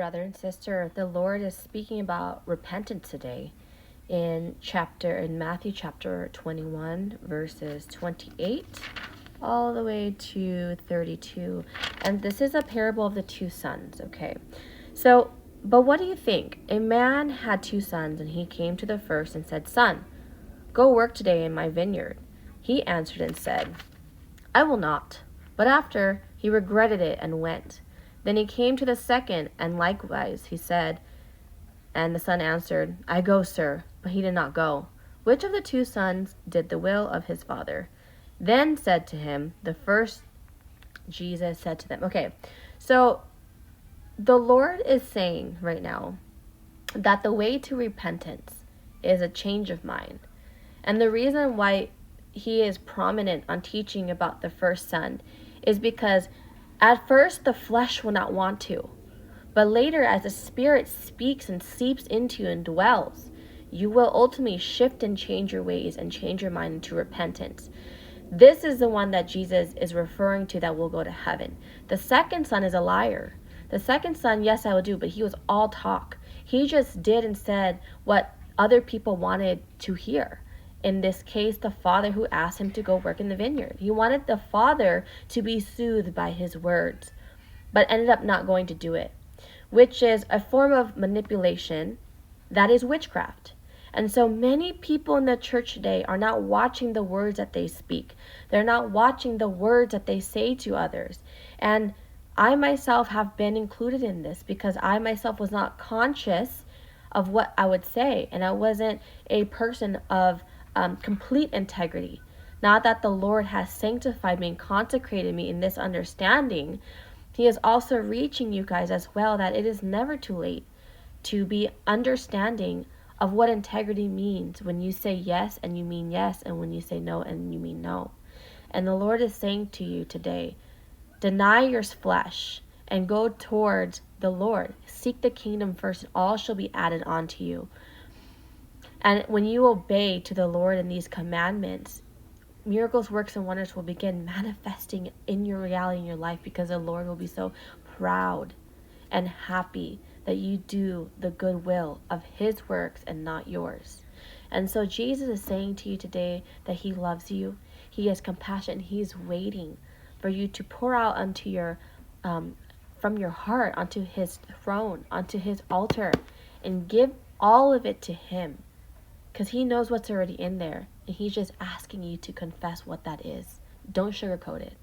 Brother and sister, the Lord is speaking about repentance today in Matthew chapter 21 verses 28 all the way to 32. And this is a parable of the two sons, okay? But what do you think? A man had two sons, and he came to the first and said, "Son, go work today in my vineyard." He answered and said, "I will not." But after he regretted it and went. Then he came to the second, and likewise he said, and the son answered, "I go, sir." But he did not go. Which of the two sons did the will of his father? Then said to him, the first. Jesus said to them. Okay, so the Lord is saying right now that the way to repentance is a change of mind. And the reason why he is prominent on teaching about the first son is because at first the flesh will not want to. But later, as the Spirit speaks and seeps into you and dwells, you will ultimately shift and change your ways and change your mind into repentance. This is the one that Jesus is referring to that will go to heaven. The second son is a liar. The second son, yes, I will do, but he was all talk. He just did and said what other people wanted to hear. In this case, the father who asked him to go work in the vineyard. He wanted the father to be soothed by his words, but ended up not going to do it, which is a form of manipulation that is witchcraft. And so many people in the church today are not watching the words that they speak. They're not watching the words that they say to others. And I myself have been included in this because I myself was not conscious of what I would say. And I wasn't a person of complete integrity. Not that the Lord has sanctified me and consecrated me in this understanding. He is also reaching you guys as well that it is never too late to be understanding of what integrity means when you say yes and you mean yes, and when you say no and you mean no. And the Lord is saying to you today, deny your flesh and go towards the Lord. Seek the kingdom first, and all shall be added onto you. And when you obey to the Lord in these commandments, miracles, works, and wonders will begin manifesting in your reality in your life, because the Lord will be so proud and happy that you do the good will of his works and not yours. And so Jesus is saying to you today that he loves you. He has compassion. He's waiting for you to pour out unto your from your heart onto his throne, onto his altar, and give all of it to him, because he knows what's already in there, and he's just asking you to confess what that is. Don't sugarcoat it.